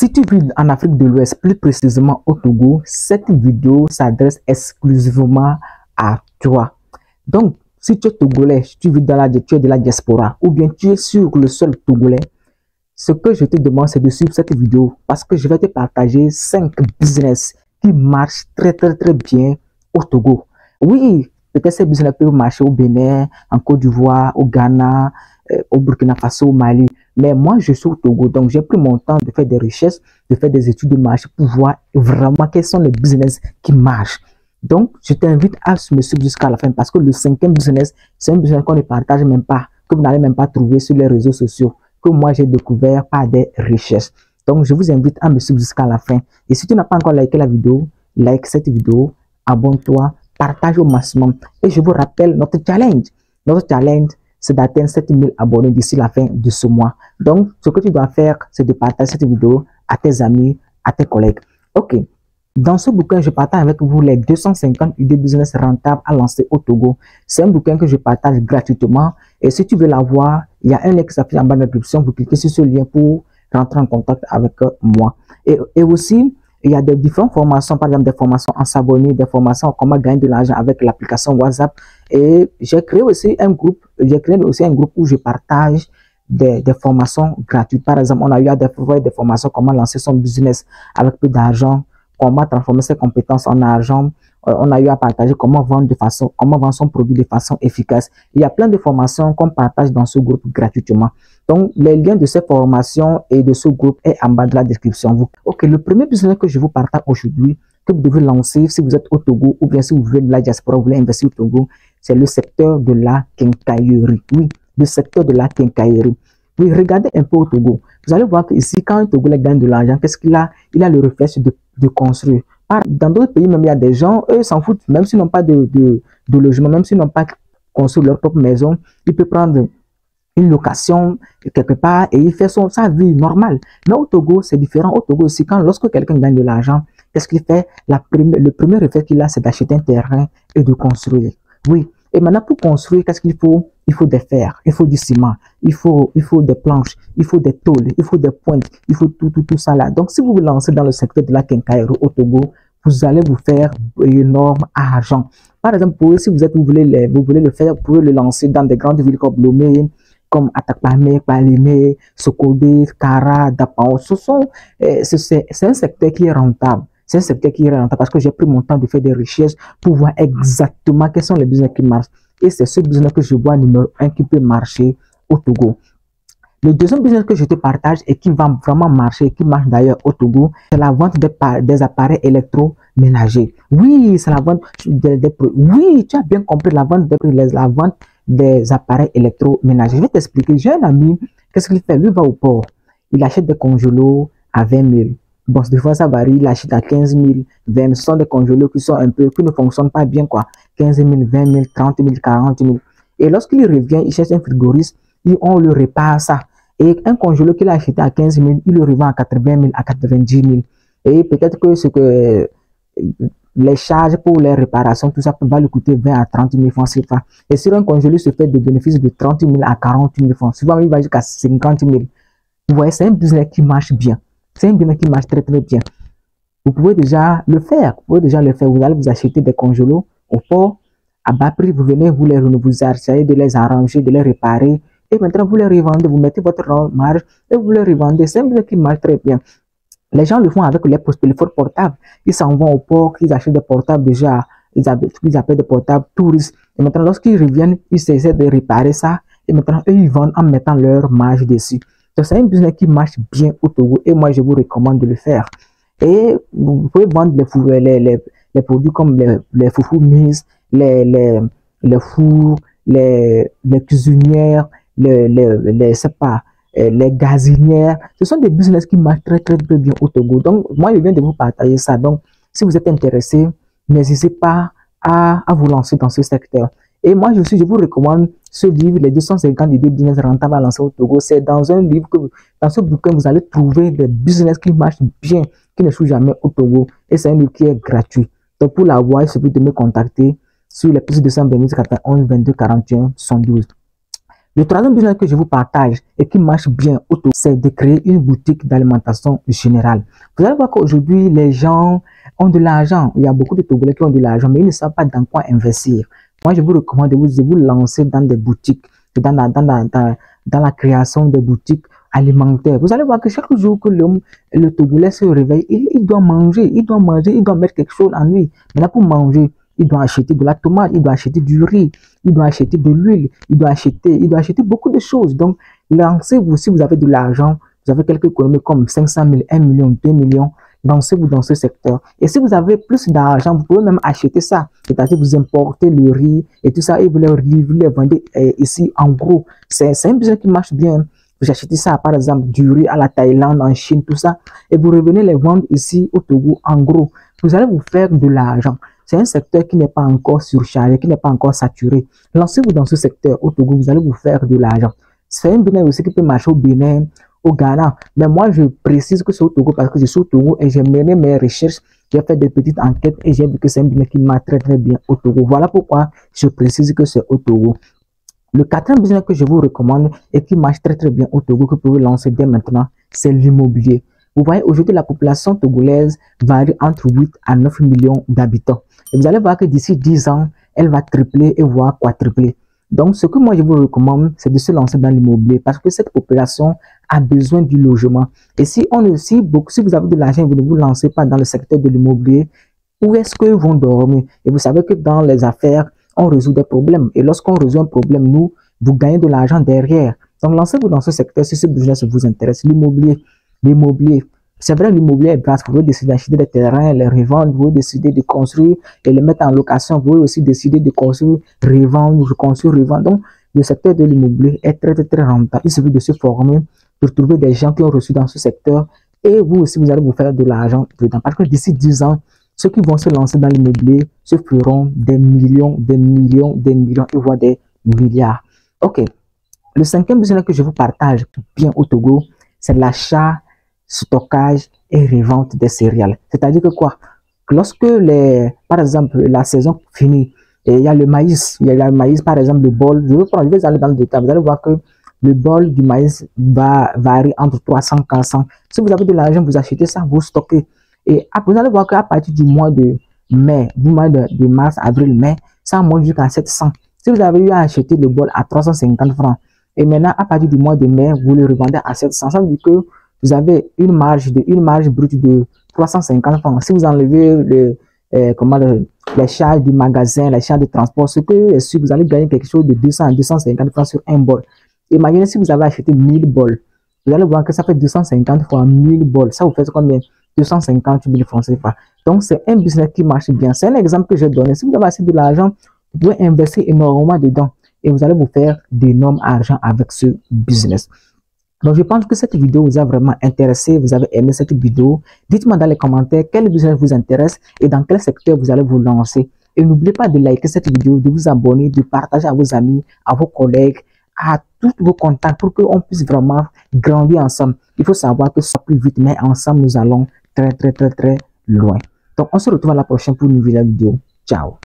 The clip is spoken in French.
Si tu vis en Afrique de l'Ouest, plus précisément au Togo, cette vidéo s'adresse exclusivement à toi. Donc, si tu es togolais, tu vis tu es de la diaspora, ou bien tu es sur le sol togolais, ce que je te demande, c'est de suivre cette vidéo parce que je vais te partager 5 business qui marchent très bien au Togo. Oui, peut-être ces business peuvent marcher au Bénin, en Côte d'Ivoire, au Ghana, au Burkina Faso, au Mali. Mais moi, je suis au Togo, donc j'ai pris mon temps de faire des recherches, de faire des études de marché pour voir vraiment quels sont les business qui marchent. Donc, je t'invite à me suivre jusqu'à la fin parce que le 5e business, c'est un business qu'on ne partage même pas, que vous n'allez même pas trouver sur les réseaux sociaux, que moi j'ai découvert par des recherches. Donc, je vous invite à me suivre jusqu'à la fin. Et si tu n'as pas encore liké la vidéo, like cette vidéo, abonne-toi, partage au maximum. Et je vous rappelle notre challenge. Notre challenge, c'est d'atteindre 7000 abonnés d'ici la fin de ce mois. Donc, ce que tu dois faire, c'est de partager cette vidéo à tes amis, à tes collègues. Ok. Dans ce bouquin, je partage avec vous les 250 idées business rentables à lancer au Togo. C'est un bouquin que je partage gratuitement. Et si tu veux l'avoir, il y a un lien qui s'affiche en bas de la description. Vous cliquez sur ce lien pour rentrer en contact avec moi. Et aussi, il y a des différentes formations, par exemple des formations en s'abonner, des formations en comment gagner de l'argent avec l'application WhatsApp. Et j'ai créé aussi un groupe où je partage des formations gratuites. Par exemple, on a eu à des formations comment lancer son business avec peu d'argent, comment transformer ses compétences en argent. On a eu à partager comment vendre son produit de façon efficace. Il y a plein de formations qu'on partage dans ce groupe gratuitement. Donc, les liens de ces formations et de ce groupe est en bas de la description. Ok, le premier business que je vous partage aujourd'hui, que vous devez lancer si vous êtes au Togo ou bien si vous venez de la diaspora, vous voulez investir au Togo, c'est le secteur de la quincaillerie. Oui, le secteur de la quincaillerie. Oui, regardez un peu au Togo. Vous allez voir qu'ici, quand un Togolais gagne de l'argent, qu'est-ce qu'il a? Il a le réflexe de construire. Dans d'autres pays, même, il y a des gens, eux, s'en foutent, même s'ils n'ont pas de logement, même s'ils n'ont pas construit leur propre maison, ils peuvent prendre une location quelque part et il fait sa vie normale. Mais au Togo, c'est différent. Au Togo aussi, lorsque quelqu'un gagne de l'argent, qu'est-ce qu'il fait? Le premier réflexe qu'il a, c'est d'acheter un terrain et de construire. Oui. Et maintenant, pour construire, qu'est-ce qu'il faut? Il faut des fers, il faut du ciment, il faut des planches, il faut des tôles, il faut des pointes, il faut tout ça là. Donc, si vous vous lancez dans le secteur de la quincaillerie au Togo, vous allez vous faire énorme argent. Par exemple, si vous voulez le faire, vous pouvez le lancer dans des grandes villes comme Lomé, comme Atakpamé, Palimé, Sokodé, Kara, Dapao. C'est un secteur qui est rentable. C'est un secteur qui est rentable parce que j'ai pris mon temps de faire des recherches pour voir exactement quels sont les business qui marchent. Et c'est ce business que je vois numéro 1 qui peut marcher au Togo. Le deuxième business que je te partage et qui va vraiment marcher, qui marche d'ailleurs au Togo, c'est la vente des appareils électroménagers. Oui, c'est la vente oui, tu as bien compris, la vente des appareils électroménagers. Je vais t'expliquer. J'ai un ami, qu'est-ce qu'il fait? Lui va au port. Il achète des congélos à 20 000. Bon, des fois ça varie, il achète à 15 000, 20 000. Ce sont des congélos qui ne fonctionnent pas bien, quoi. 15 000, 20 000, 30 000, 40 000. Et lorsqu'il revient, il cherche un frigoriste, on le répare ça. Et un congélo qu'il a acheté à 15 000, il le revend à 80 000, à 90 000. Et peut-être que les charges pour les réparations, tout ça va lui coûter 20 à 30 000 francs CFA. Et sur un congélo, se fait des bénéfices de 30 000 à 40 000 francs. Souvent, il va jusqu'à 50 000. Vous voyez, c'est un business qui marche bien. C'est un business qui marche très bien. Vous pouvez déjà le faire. Vous allez vous acheter des congélos au port. À bas prix, vous venez, vous essayez de les arranger, de les réparer. Et maintenant, vous les revendez, vous mettez votre marge et vous les revendez. C'est un business qui marche très bien. Les gens le font avec les téléphones portables. Ils s'en vont au port, ils achètent des portables déjà, ils appellent des portables touristes. Et maintenant, lorsqu'ils reviennent, ils essaient de réparer ça. Et maintenant, eux, ils vendent en mettant leur marge dessus. Donc, c'est un business qui marche bien au Togo. Et moi, je vous recommande de le faire. Et vous pouvez vendre les produits comme les foufous mises, les fours, les cuisinières, les gazinières. Ce sont des business qui marchent très bien au Togo. Donc, moi, je viens de vous partager ça. Donc, si vous êtes intéressé, n'hésitez pas à vous lancer dans ce secteur. Et moi, je vous recommande ce livre, les 250 idées business rentables à lancer au Togo. C'est dans un livre dans ce bouquin, vous allez trouver des business qui marchent bien, qui ne sont jamais au Togo. Et c'est un livre qui est gratuit. Donc, pour l'avoir, il suffit de me contacter sur les plus 220 91 22 41 112. Le troisième business que je vous partage et qui marche bien, c'est de créer une boutique d'alimentation générale. Vous allez voir qu'aujourd'hui, les gens ont de l'argent. Il y a beaucoup de Togolais qui ont de l'argent, mais ils ne savent pas dans quoi investir. Moi, je vous recommande de vous lancer dans des boutiques, dans la création des boutiques alimentaires. Vous allez voir que chaque jour que le Togolais se réveille, il doit manger, il doit mettre quelque chose en lui. Maintenant, pour manger, il doit acheter de la tomate, il doit acheter du riz, il doit acheter de l'huile, il doit acheter beaucoup de choses. Donc, lancez-vous si vous avez de l'argent, vous avez quelques économies comme 500 000, 1 million, 2 millions, lancez-vous dans ce secteur. Et si vous avez plus d'argent, vous pouvez même acheter ça. C'est-à-dire vous importez le riz et tout ça et vous les vendez ici en gros. C'est un business qui marche bien. Vous achetez ça, par exemple, du riz à la Thaïlande, en Chine, tout ça, et vous revenez les vendre ici au Togo en gros. Vous allez vous faire de l'argent. C'est un secteur qui n'est pas encore surchargé, qui n'est pas encore saturé. Lancez-vous dans ce secteur au Togo, vous allez vous faire de l'argent. C'est un business aussi qui peut marcher au Bénin, au Ghana. Mais moi, je précise que c'est au Togo parce que je suis au Togo et j'ai mené mes recherches. J'ai fait des petites enquêtes et j'ai vu que c'est un business qui marche très très bien au Togo. Voilà pourquoi je précise que c'est au Togo. Le quatrième business que je vous recommande et qui marche très très bien au Togo, que vous pouvez lancer dès maintenant, c'est l'immobilier. Vous voyez, aujourd'hui, la population togolaise varie entre 8 à 9 millions d'habitants. Et vous allez voir que d'ici 10 ans, elle va tripler et voire quadrupler. Donc, ce que moi je vous recommande, c'est de se lancer dans l'immobilier parce que cette population a besoin du logement. Et si vous avez de l'argent, vous ne vous lancez pas dans le secteur de l'immobilier, où est-ce qu'ils vont dormir? Et vous savez que dans les affaires, on résout des problèmes. Et lorsqu'on résout un problème, vous gagnez de l'argent derrière. Donc, lancez-vous dans ce secteur si ce business vous intéresse. L'immobilier. C'est vrai, l'immobilier est vaste. Vous pouvez décider d'acheter des terrains, les revendre, vous pouvez décider de construire et les mettre en location. Vous pouvez aussi décider de construire, revendre, reconstruire, revendre. Donc, le secteur de l'immobilier est très, très, très rentable. Il suffit de se former, de trouver des gens qui ont reçu dans ce secteur et vous aussi, vous allez vous faire de l'argent dedans. Parce que d'ici 10 ans, ceux qui vont se lancer dans l'immobilier se feront des millions, des millions, des millions et voire des milliards. Ok. Le cinquième business que je vous partage bien au Togo, c'est l'achat, stockage et revente des céréales. C'est-à-dire que quoi? Lorsque par exemple, la saison finit et il y a le maïs, par exemple, le bol, je vais aller dans le détail, vous allez voir que le bol du maïs va varier entre 300 et 400. Si vous avez de l'argent, vous achetez ça, vous stockez. Et vous allez voir qu'à partir du mois de mai, du mois de mars, avril, mai, ça monte jusqu'à 700. Si vous avez eu à acheter le bol à 350 francs, et maintenant, à partir du mois de mai, vous le revendez à 700, ça veut dire que vous avez une marge brute de 350 francs. Si vous enlevez les charges du magasin, les charges de transport, ce que si vous allez gagner quelque chose de 200 à 250 francs sur un bol. Imaginez si vous avez acheté 1000 bols. Vous allez voir que ça fait 250 fois 1000 bols. Ça vous fait combien? 250 000 francs CFA. Donc, c'est un business qui marche bien. C'est un exemple que j'ai donné. Si vous avez assez de l'argent, vous pouvez investir énormément dedans et vous allez vous faire d'énormes argent avec ce business. Donc, je pense que cette vidéo vous a vraiment intéressé. Vous avez aimé cette vidéo. Dites-moi dans les commentaires quel business vous intéresse et dans quel secteur vous allez vous lancer. Et n'oubliez pas de liker cette vidéo, de vous abonner, de partager à vos amis, à vos collègues, à tous vos contacts pour qu'on puisse vraiment grandir ensemble. Il faut savoir que ça va plus vite, mais ensemble, nous allons très, très, très, très loin. Donc, on se retrouve à la prochaine pour une nouvelle vidéo. Ciao.